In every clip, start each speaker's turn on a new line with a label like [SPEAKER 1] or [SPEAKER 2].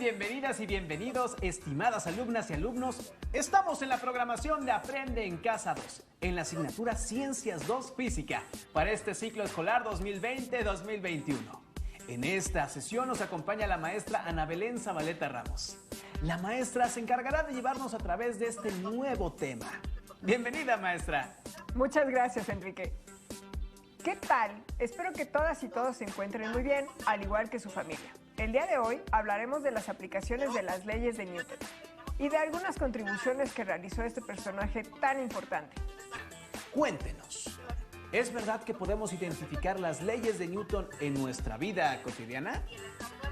[SPEAKER 1] Bienvenidas y bienvenidos, estimadas alumnas y alumnos. Estamos en la programación de Aprende en Casa 2, en la asignatura Ciencias 2 Física, para este ciclo escolar 2020-2021. En esta sesión nos acompaña la maestra Ana Belén Zabaleta Ramos. La maestra se encargará de llevarnos a través de este nuevo tema. Bienvenida, maestra.
[SPEAKER 2] Muchas gracias, Enrique. ¿Qué tal? Espero que todas y todos se encuentren muy bien, al igual que su familia. El día de hoy hablaremos de las aplicaciones de las leyes de Newton y de algunas contribuciones que realizó este personaje tan importante.
[SPEAKER 1] Cuéntenos, ¿es verdad que podemos identificar las leyes de Newton en nuestra vida cotidiana?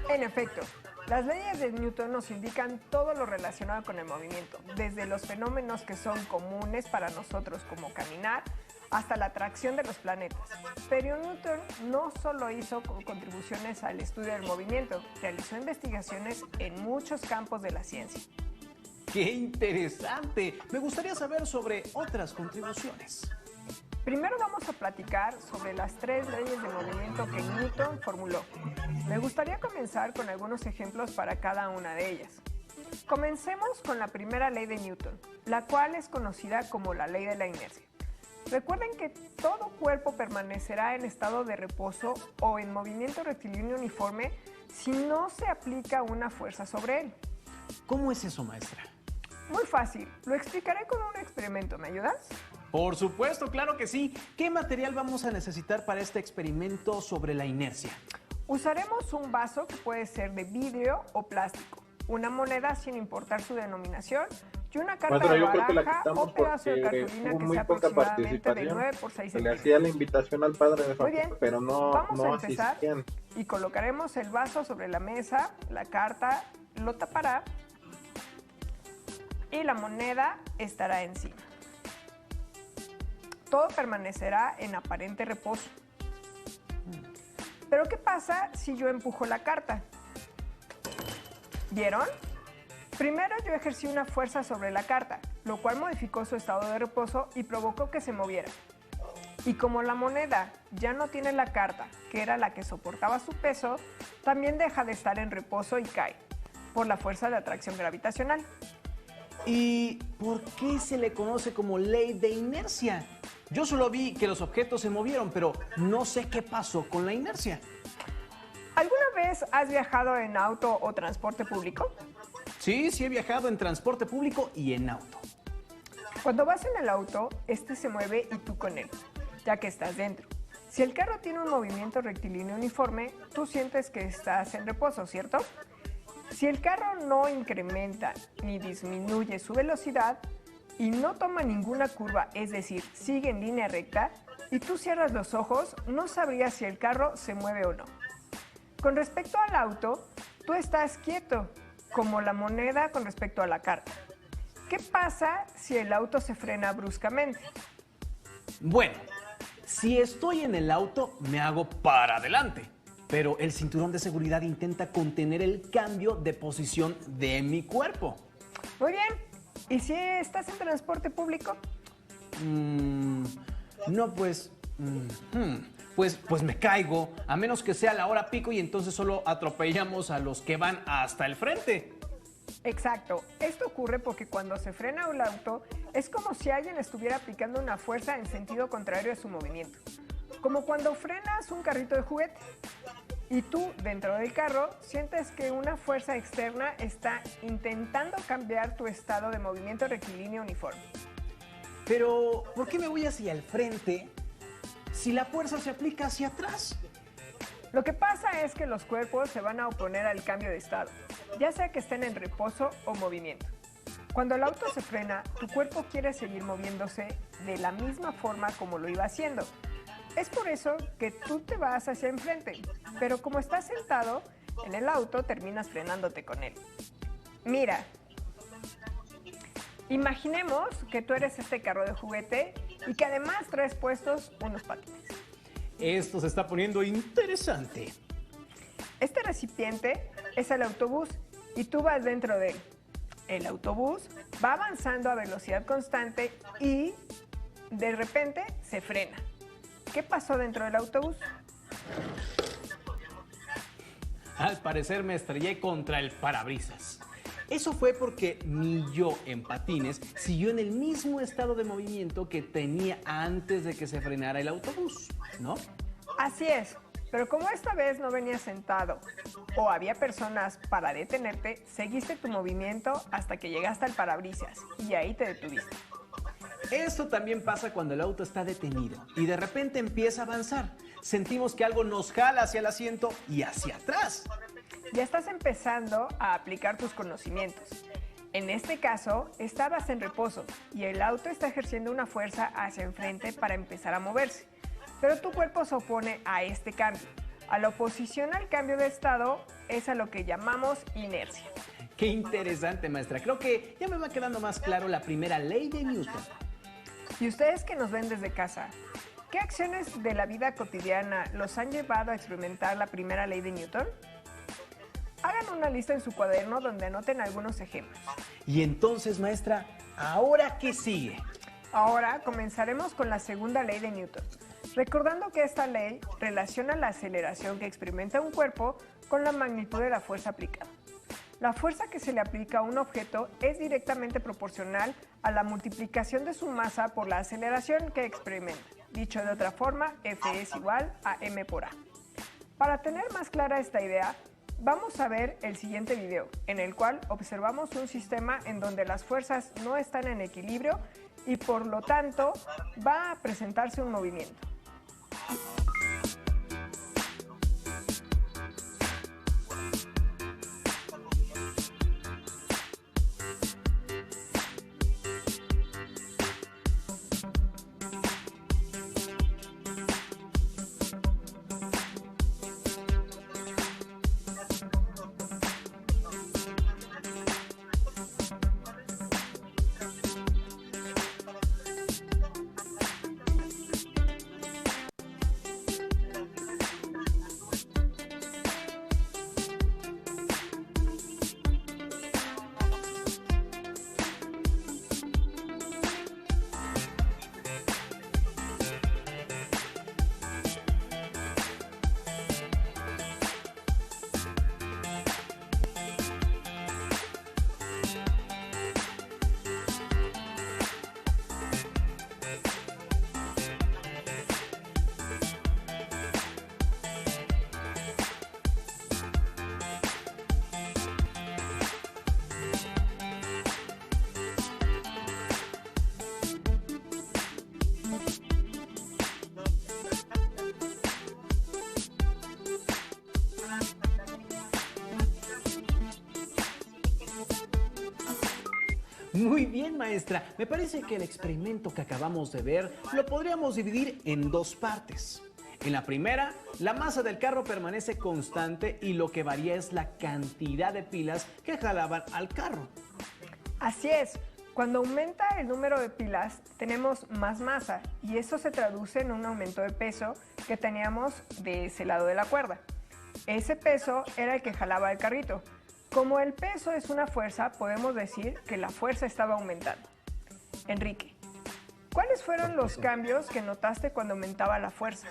[SPEAKER 2] En efecto, las leyes de Newton nos indican todo lo relacionado con el movimiento, desde los fenómenos que son comunes para nosotros como caminar, hasta la atracción de los planetas. Pero Newton no solo hizo contribuciones al estudio del movimiento, realizó investigaciones en muchos campos de la ciencia.
[SPEAKER 1] ¡Qué interesante! Me gustaría saber sobre otras contribuciones.
[SPEAKER 2] Primero vamos a platicar sobre las 3 leyes de movimiento que Newton formuló. Me gustaría comenzar con algunos ejemplos para cada una de ellas. Comencemos con la primera ley de Newton, la cual es conocida como la ley de la inercia. Recuerden que todo cuerpo permanecerá en estado de reposo o en movimiento rectilíneo uniforme si no se aplica una fuerza sobre él.
[SPEAKER 1] ¿Cómo es eso, maestra?
[SPEAKER 2] Muy fácil, lo explicaré con un experimento, ¿me ayudas?
[SPEAKER 1] Por supuesto, claro que sí. ¿Qué material vamos a necesitar para este experimento sobre la inercia?
[SPEAKER 2] Usaremos un vaso que puede ser de vidrio o plástico, una moneda sin importar su denominación, y una carta de baraja o pedazo de cartulina que sea aproximadamente de 9 por 6
[SPEAKER 3] centímetros. Le hacía la invitación al padre de familia, pero
[SPEAKER 2] vamos
[SPEAKER 3] no
[SPEAKER 2] a empezar
[SPEAKER 3] asistían.
[SPEAKER 2] Y colocaremos el vaso sobre la mesa, la carta lo tapará y la moneda estará encima. Todo permanecerá en aparente reposo. Pero ¿qué pasa si yo empujo la carta? ¿Vieron? Primero yo ejercí una fuerza sobre la carta, lo cual modificó su estado de reposo y provocó que se moviera. Y como la moneda ya no tiene la carta, que era la que soportaba su peso, también deja de estar en reposo y cae, por la fuerza de atracción gravitacional.
[SPEAKER 1] ¿Y por qué se le conoce como ley de inercia? Yo solo vi que los objetos se movieron, pero no sé qué pasó con la inercia.
[SPEAKER 2] ¿Alguna vez has viajado en auto o transporte público?
[SPEAKER 1] Sí he viajado en transporte público y en auto.
[SPEAKER 2] Cuando vas en el auto, este se mueve y tú con él, ya que estás dentro. Si el carro tiene un movimiento rectilíneo uniforme, tú sientes que estás en reposo, ¿cierto? Si el carro no incrementa ni disminuye su velocidad y no toma ninguna curva, es decir, sigue en línea recta, y tú cierras los ojos, no sabrías si el carro se mueve o no. Con respecto al auto, tú estás quieto, como la moneda con respecto a la carta. ¿Qué pasa si el auto se frena bruscamente?
[SPEAKER 1] Bueno, si estoy en el auto, me hago para adelante. Pero el cinturón de seguridad intenta contener el cambio de posición de mi cuerpo.
[SPEAKER 2] Muy bien. ¿Y si estás en transporte público?
[SPEAKER 1] No, pues me caigo, a menos que sea la hora pico y entonces solo atropellamos a los que van hasta el frente.
[SPEAKER 2] Exacto. Esto ocurre porque cuando se frena el auto, es como si alguien estuviera aplicando una fuerza en sentido contrario a su movimiento. Como cuando frenas un carrito de juguete. Y tú, dentro del carro, sientes que una fuerza externa está intentando cambiar tu estado de movimiento rectilíneo uniforme.
[SPEAKER 1] Pero, ¿por qué me voy hacia el frente si la fuerza se aplica hacia atrás?
[SPEAKER 2] Lo que pasa es que los cuerpos se van a oponer al cambio de estado, ya sea que estén en reposo o movimiento. Cuando el auto se frena, tu cuerpo quiere seguir moviéndose de la misma forma como lo iba haciendo. Es por eso que tú te vas hacia enfrente, pero como estás sentado en el auto, terminas frenándote con él. Mira, imaginemos que tú eres este carro de juguete y que además traes puestos unos patines.
[SPEAKER 1] Esto se está poniendo interesante.
[SPEAKER 2] Este recipiente es el autobús y tú vas dentro de él. El autobús va avanzando a velocidad constante y de repente se frena. ¿Qué pasó dentro del autobús?
[SPEAKER 1] Al parecer me estrellé contra el parabrisas. Eso fue porque mi yo en patines siguió en el mismo estado de movimiento que tenía antes de que se frenara el autobús, ¿no?
[SPEAKER 2] Así es, pero como esta vez no venías sentado o había personas para detenerte, seguiste tu movimiento hasta que llegaste al parabrisas y ahí te detuviste.
[SPEAKER 1] Esto también pasa cuando el auto está detenido y de repente empieza a avanzar. Sentimos que algo nos jala hacia el asiento y hacia atrás.
[SPEAKER 2] Ya estás empezando a aplicar tus conocimientos. En este caso, estabas en reposo y el auto está ejerciendo una fuerza hacia enfrente para empezar a moverse. Pero tu cuerpo se opone a este cambio. A la oposición al cambio de estado es a lo que llamamos inercia.
[SPEAKER 1] Qué interesante, maestra. Creo que ya me va quedando más claro la primera ley de Newton.
[SPEAKER 2] Y ustedes que nos ven desde casa, ¿qué acciones de la vida cotidiana los han llevado a experimentar la primera ley de Newton? Hagan una lista en su cuaderno donde anoten algunos ejemplos.
[SPEAKER 1] Y entonces, maestra, ¿ahora qué sigue?
[SPEAKER 2] Ahora comenzaremos con la segunda ley de Newton, recordando que esta ley relaciona la aceleración que experimenta un cuerpo con la magnitud de la fuerza aplicada. La fuerza que se le aplica a un objeto es directamente proporcional a la multiplicación de su masa por la aceleración que experimenta. Dicho de otra forma, F es igual a m por a. Para tener más clara esta idea, vamos a ver el siguiente video, en el cual observamos un sistema en donde las fuerzas no están en equilibrio y por lo tanto va a presentarse un movimiento.
[SPEAKER 1] Muy bien, maestra. Me parece que el experimento que acabamos de ver lo podríamos dividir en dos partes. En la primera, la masa del carro permanece constante y lo que varía es la cantidad de pilas que jalaban al carro.
[SPEAKER 2] Así es. Cuando aumenta el número de pilas, tenemos más masa y eso se traduce en un aumento de peso que teníamos de ese lado de la cuerda. Ese peso era el que jalaba el carrito. Como el peso es una fuerza, podemos decir que la fuerza estaba aumentando. Enrique, ¿cuáles fueron los cambios que notaste cuando aumentaba la fuerza?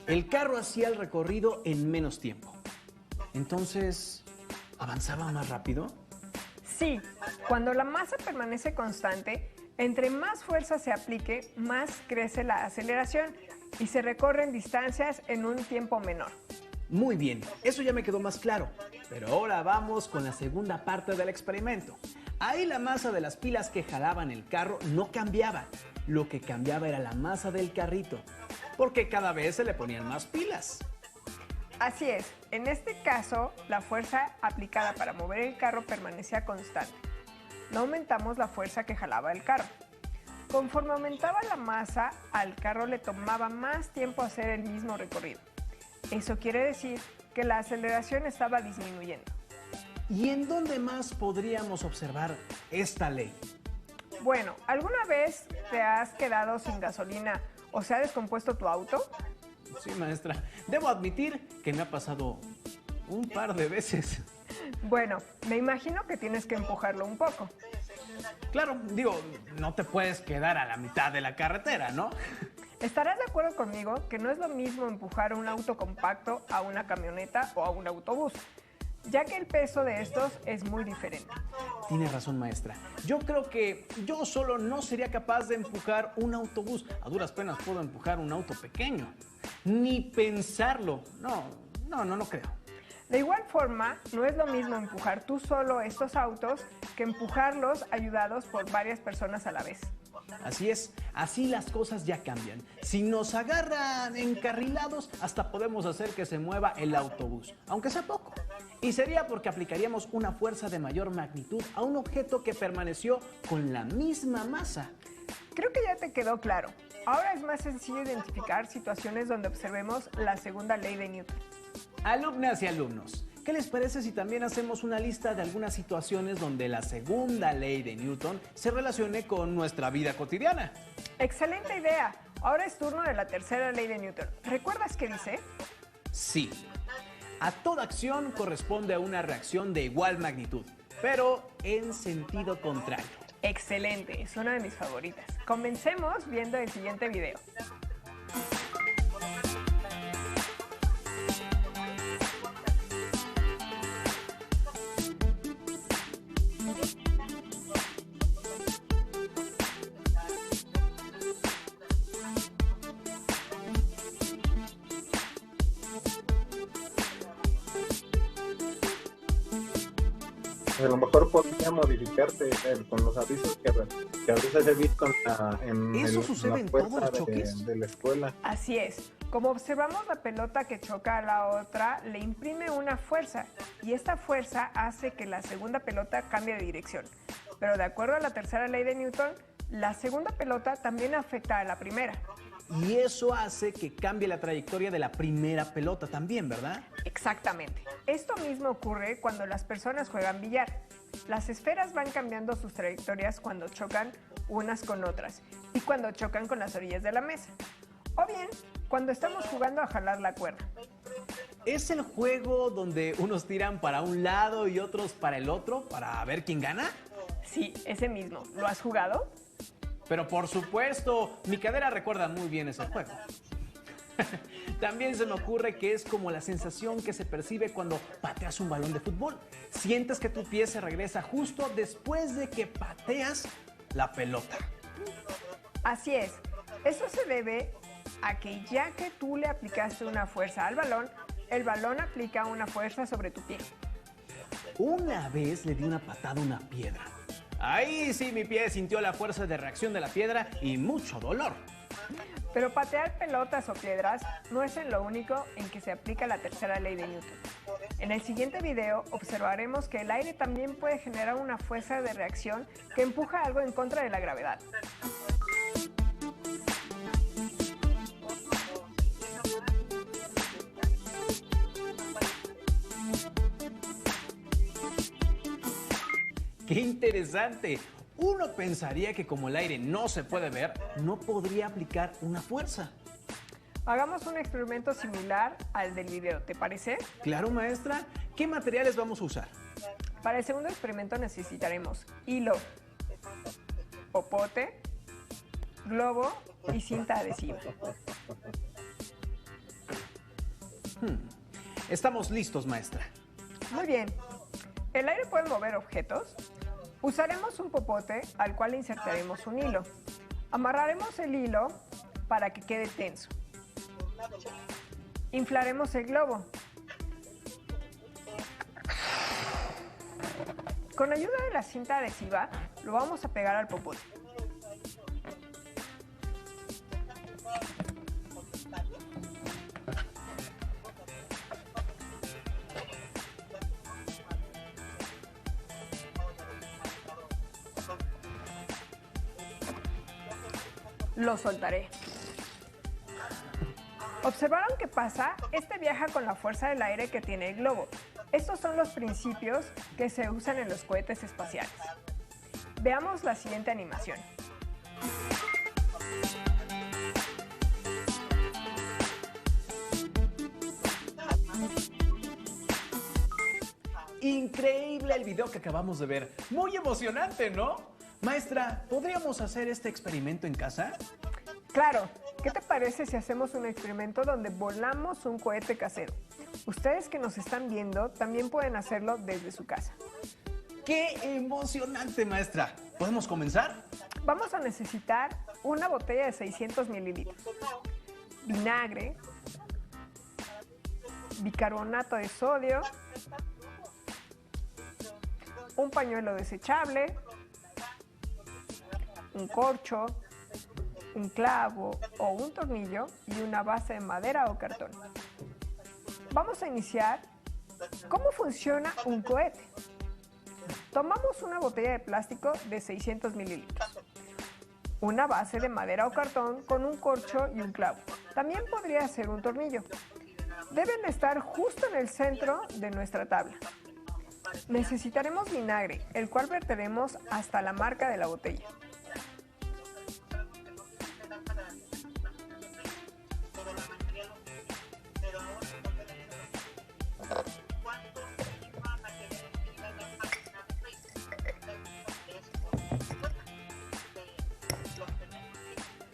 [SPEAKER 1] El carro hacía el recorrido en menos tiempo. Entonces, ¿avanzaba más rápido?
[SPEAKER 2] Sí, cuando la masa permanece constante, entre más fuerza se aplique, más crece la aceleración y se recorren distancias en un tiempo menor.
[SPEAKER 1] Muy bien, eso ya me quedó más claro. Pero ahora vamos con la segunda parte del experimento. Ahí la masa de las pilas que jalaban el carro no cambiaba. Lo que cambiaba era la masa del carrito, porque cada vez se le ponían más pilas.
[SPEAKER 2] Así es, en este caso, la fuerza aplicada para mover el carro permanecía constante. No aumentamos la fuerza que jalaba el carro. Conforme aumentaba la masa, al carro le tomaba más tiempo hacer el mismo recorrido. Eso quiere decir que la aceleración estaba disminuyendo.
[SPEAKER 1] ¿Y en dónde más podríamos observar esta ley?
[SPEAKER 2] Bueno, ¿alguna vez te has quedado sin gasolina o se ha descompuesto tu auto?
[SPEAKER 1] Sí, maestra. Debo admitir que me ha pasado un par de veces.
[SPEAKER 2] Bueno, me imagino que tienes que empujarlo un poco.
[SPEAKER 1] Claro, digo, no te puedes quedar a la mitad de la carretera, ¿no?
[SPEAKER 2] Estarás de acuerdo conmigo que no es lo mismo empujar un auto compacto a una camioneta o a un autobús, ya que el peso de estos es muy diferente.
[SPEAKER 1] Tiene razón, maestra. Yo creo que yo solo no sería capaz de empujar un autobús. A duras penas puedo empujar un auto pequeño. Ni pensarlo. No creo.
[SPEAKER 2] De igual forma, no es lo mismo empujar tú solo estos autos que empujarlos ayudados por varias personas a la vez.
[SPEAKER 1] Así es, así las cosas ya cambian. Si nos agarran encarrilados, hasta podemos hacer que se mueva el autobús, aunque sea poco. Y sería porque aplicaríamos una fuerza de mayor magnitud a un objeto que permaneció con la misma masa.
[SPEAKER 2] Creo que ya te quedó claro. Ahora es más sencillo identificar situaciones donde observemos la segunda ley de Newton.
[SPEAKER 1] Alumnas y alumnos, ¿qué les parece si también hacemos una lista de algunas situaciones donde la segunda ley de Newton se relacione con nuestra vida cotidiana?
[SPEAKER 2] ¡Excelente idea! Ahora es turno de la tercera ley de Newton. ¿Recuerdas qué dice?
[SPEAKER 1] Sí. A toda acción corresponde a una reacción de igual magnitud, pero en sentido contrario.
[SPEAKER 2] Excelente, es una de mis favoritas. Comencemos viendo el siguiente video.
[SPEAKER 3] A lo mejor podría modificarse con los avisos que a veces he visto
[SPEAKER 1] ¿Eso sucede en todos los choques?
[SPEAKER 3] de la escuela.
[SPEAKER 2] Así es. Como observamos, la pelota que choca a la otra le imprime una fuerza y esta fuerza hace que la segunda pelota cambie de dirección. Pero de acuerdo a la tercera ley de Newton, la segunda pelota también afecta a la primera.
[SPEAKER 1] Y eso hace que cambie la trayectoria de la primera pelota también, ¿verdad?
[SPEAKER 2] Exactamente. Esto mismo ocurre cuando las personas juegan billar. Las esferas van cambiando sus trayectorias cuando chocan unas con otras y cuando chocan con las orillas de la mesa. O bien, cuando estamos jugando a jalar la cuerda.
[SPEAKER 1] ¿Es el juego donde unos tiran para un lado y otros para el otro para ver quién gana?
[SPEAKER 2] Sí, ese mismo. ¿Lo has jugado?
[SPEAKER 1] Pero por supuesto, mi cadera recuerda muy bien ese juego. También se me ocurre que es como la sensación que se percibe cuando pateas un balón de fútbol. Sientes que tu pie se regresa justo después de que pateas la pelota.
[SPEAKER 2] Así es. Eso se debe a que ya que tú le aplicaste una fuerza al balón, el balón aplica una fuerza sobre tu pie.
[SPEAKER 1] Una vez le di una patada a una piedra. Ahí sí mi pie sintió la fuerza de reacción de la piedra y mucho dolor.
[SPEAKER 2] Pero patear pelotas o piedras no es en lo único en que se aplica la tercera ley de Newton. En el siguiente video observaremos que el aire también puede generar una fuerza de reacción que empuja algo en contra de la gravedad.
[SPEAKER 1] ¡Qué interesante! Uno pensaría que como el aire no se puede ver, no podría aplicar una fuerza.
[SPEAKER 2] Hagamos un experimento similar al del video, ¿te parece?
[SPEAKER 1] Claro, maestra. ¿Qué materiales vamos a usar?
[SPEAKER 2] Para el segundo experimento necesitaremos hilo, popote, globo y cinta adhesiva.
[SPEAKER 1] Estamos listos, maestra.
[SPEAKER 2] Muy bien. ¿El aire puede mover objetos? Usaremos un popote al cual insertaremos un hilo. Amarraremos el hilo para que quede tenso. Inflaremos el globo. Con ayuda de la cinta adhesiva lo vamos a pegar al popote. Lo soltaré. ¿Observaron qué pasa? Este viaja con la fuerza del aire que tiene el globo. Estos son los principios que se usan en los cohetes espaciales. Veamos la siguiente animación.
[SPEAKER 1] Increíble el video que acabamos de ver. Muy emocionante, ¿no? Maestra, ¿podríamos hacer este experimento en casa?
[SPEAKER 2] Claro, ¿Qué te parece si hacemos un experimento donde volamos un cohete casero? Ustedes que nos están viendo también pueden hacerlo desde su casa.
[SPEAKER 1] ¡Qué emocionante, maestra! ¿Podemos comenzar?
[SPEAKER 2] Vamos a necesitar una botella de 600 mililitros, vinagre, bicarbonato de sodio, un pañuelo desechable, un corcho, un clavo o un tornillo y una base de madera o cartón. Vamos a iniciar. ¿Cómo funciona un cohete? Tomamos una botella de plástico de 600 mililitros, una base de madera o cartón con un corcho y un clavo. También podría ser un tornillo. Deben estar justo en el centro de nuestra tabla. Necesitaremos vinagre, el cual verteremos hasta la marca de la botella.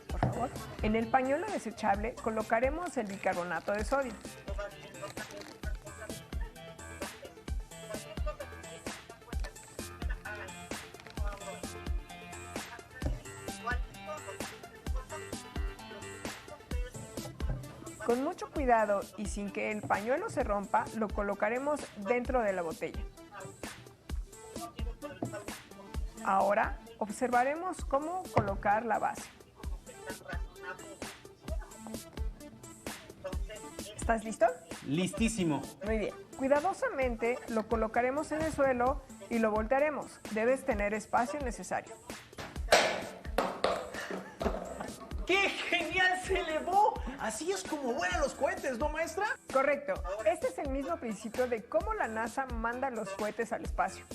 [SPEAKER 2] Por favor. En el pañuelo desechable colocaremos el bicarbonato de sodio. Con mucho cuidado y sin que el pañuelo se rompa, lo colocaremos dentro de la botella. Ahora observaremos cómo colocar la base. ¿Estás listo?
[SPEAKER 1] Listísimo.
[SPEAKER 2] Muy bien. Cuidadosamente lo colocaremos en el suelo y lo voltearemos. Debes tener espacio necesario.
[SPEAKER 1] ¡Qué genial se elevó! Así es como vuelan los cohetes, ¿no, maestra?
[SPEAKER 2] Correcto. Este es el mismo principio de cómo la NASA manda los cohetes al espacio,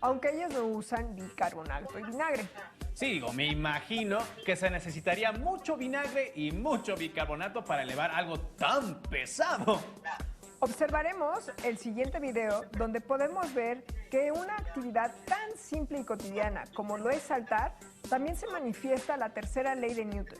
[SPEAKER 2] aunque ellos no usan bicarbonato y vinagre.
[SPEAKER 1] Sí, digo, me imagino que se necesitaría mucho vinagre y mucho bicarbonato para elevar algo tan pesado.
[SPEAKER 2] Observaremos el siguiente video donde podemos ver que una actividad tan simple y cotidiana como lo es saltar, también se manifiesta la tercera ley de Newton.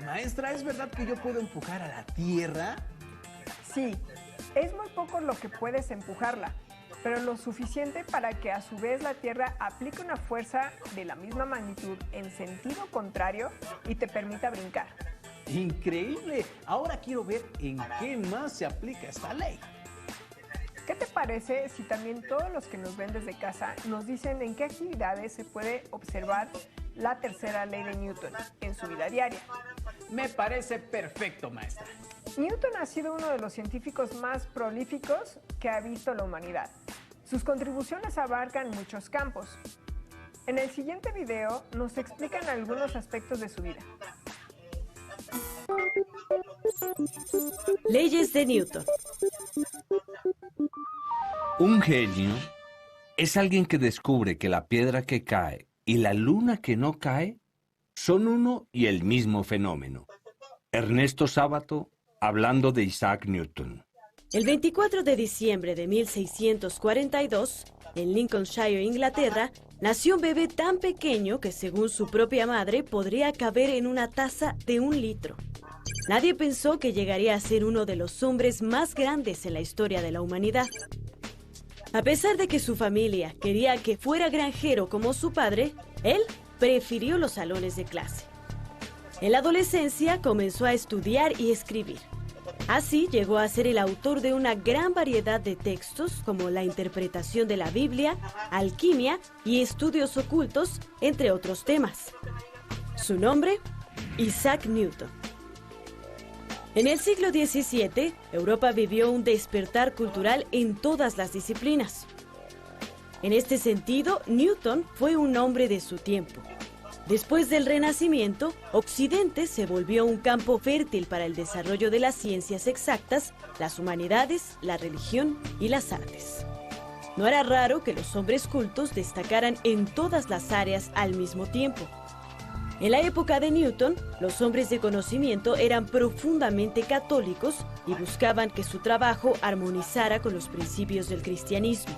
[SPEAKER 1] Maestra, ¿es verdad que yo puedo empujar a la Tierra?
[SPEAKER 2] Sí, es muy poco lo que puedes empujarla, pero lo suficiente para que a su vez la Tierra aplique una fuerza de la misma magnitud en sentido contrario y te permita brincar.
[SPEAKER 1] ¡Increíble! Ahora quiero ver en qué más se aplica esta ley.
[SPEAKER 2] ¿Qué te parece si también todos los que nos ven desde casa nos dicen en qué actividades se puede observar la tercera ley de Newton en su vida diaria?
[SPEAKER 1] Me parece perfecto, maestra.
[SPEAKER 2] Newton ha sido uno de los científicos más prolíficos que ha visto la humanidad. Sus contribuciones abarcan muchos campos. En el siguiente video nos explican algunos aspectos de su vida.
[SPEAKER 4] Leyes de Newton.
[SPEAKER 5] Un genio es alguien que descubre que la piedra que cae y la luna que no cae son uno y el mismo fenómeno. Ernesto Sábato, hablando de Isaac Newton.
[SPEAKER 4] El 24 de diciembre de 1642, en Lincolnshire, Inglaterra, nació un bebé tan pequeño que, según su propia madre, podría caber en una taza de 1 litro. Nadie pensó que llegaría a ser uno de los hombres más grandes en la historia de la humanidad. A pesar de que su familia quería que fuera granjero como su padre, él prefirió los salones de clase. En la adolescencia comenzó a estudiar y escribir. Así llegó a ser el autor de una gran variedad de textos como la interpretación de la Biblia, alquimia y estudios ocultos, entre otros temas. Su nombre, Isaac Newton. En el siglo XVII, Europa vivió un despertar cultural en todas las disciplinas. En este sentido, Newton fue un hombre de su tiempo. Después del Renacimiento, Occidente se volvió un campo fértil para el desarrollo de las ciencias exactas, las humanidades, la religión y las artes. No era raro que los hombres cultos destacaran en todas las áreas al mismo tiempo. En la época de Newton, los hombres de conocimiento eran profundamente católicos y buscaban que su trabajo armonizara con los principios del cristianismo.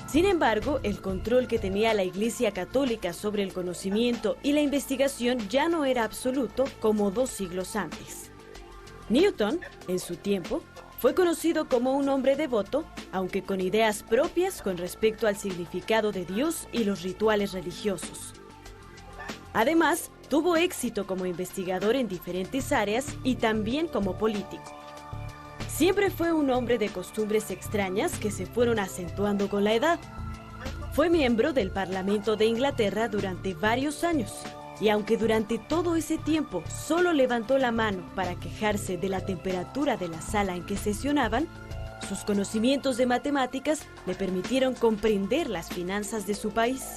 [SPEAKER 4] Sin embargo, el control que tenía la Iglesia Católica sobre el conocimiento y la investigación ya no era absoluto como 2 siglos antes. Newton, en su tiempo, fue conocido como un hombre devoto, aunque con ideas propias con respecto al significado de Dios y los rituales religiosos. Además, tuvo éxito como investigador en diferentes áreas y también como político. Siempre fue un hombre de costumbres extrañas que se fueron acentuando con la edad. Fue miembro del Parlamento de Inglaterra durante varios años, y aunque durante todo ese tiempo solo levantó la mano para quejarse de la temperatura de la sala en que sesionaban, sus conocimientos de matemáticas le permitieron comprender las finanzas de su país.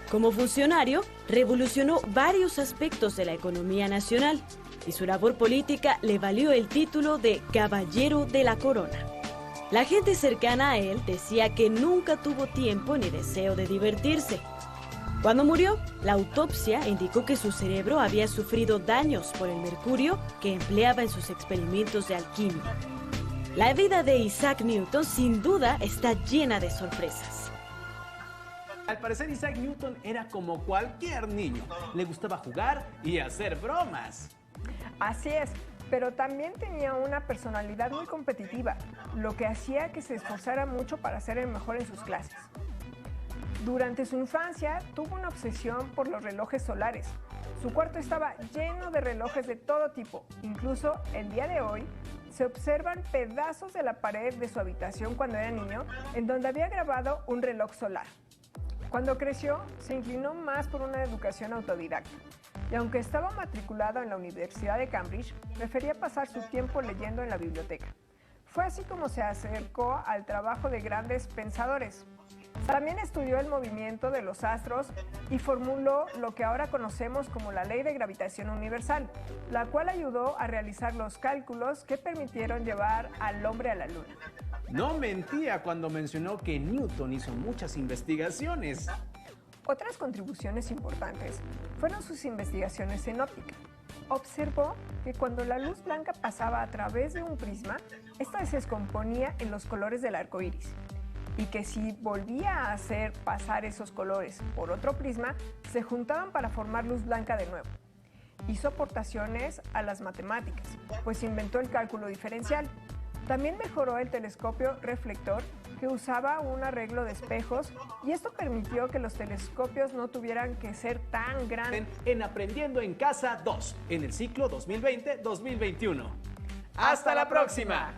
[SPEAKER 4] Como funcionario, revolucionó varios aspectos de la economía nacional, y su labor política le valió el título de Caballero de la Corona. La gente cercana a él decía que nunca tuvo tiempo ni deseo de divertirse. Cuando murió, la autopsia indicó que su cerebro había sufrido daños por el mercurio que empleaba en sus experimentos de alquimia. La vida de Isaac Newton sin duda está llena de sorpresas.
[SPEAKER 1] Al parecer Isaac Newton era como cualquier niño. Le gustaba jugar y hacer bromas.
[SPEAKER 2] Así es, pero también tenía una personalidad muy competitiva, lo que hacía que se esforzara mucho para ser el mejor en sus clases. Durante su infancia tuvo una obsesión por los relojes solares. Su cuarto estaba lleno de relojes de todo tipo. Incluso el día de hoy se observan pedazos de la pared de su habitación cuando era niño, en donde había grabado un reloj solar. Cuando creció, se inclinó más por una educación autodidacta. Y aunque estaba matriculado en la Universidad de Cambridge, prefería pasar su tiempo leyendo en la biblioteca. Fue así como se acercó al trabajo de grandes pensadores. También estudió el movimiento de los astros y formuló lo que ahora conocemos como la Ley de Gravitación Universal, la cual ayudó a realizar los cálculos que permitieron llevar al hombre a la Luna.
[SPEAKER 1] No mentía cuando mencionó que Newton hizo muchas investigaciones.
[SPEAKER 2] Otras contribuciones importantes fueron sus investigaciones en óptica. Observó que cuando la luz blanca pasaba a través de un prisma, esta se descomponía en los colores del arco iris, y que si volvía a hacer pasar esos colores por otro prisma, se juntaban para formar luz blanca de nuevo. Hizo aportaciones a las matemáticas, pues inventó el cálculo diferencial. También mejoró el telescopio reflector, que usaba un arreglo de espejos, y esto permitió que los telescopios no tuvieran que ser tan grandes.
[SPEAKER 1] En Aprendiendo en Casa 2, en el ciclo 2020-2021. ¡Hasta la próxima!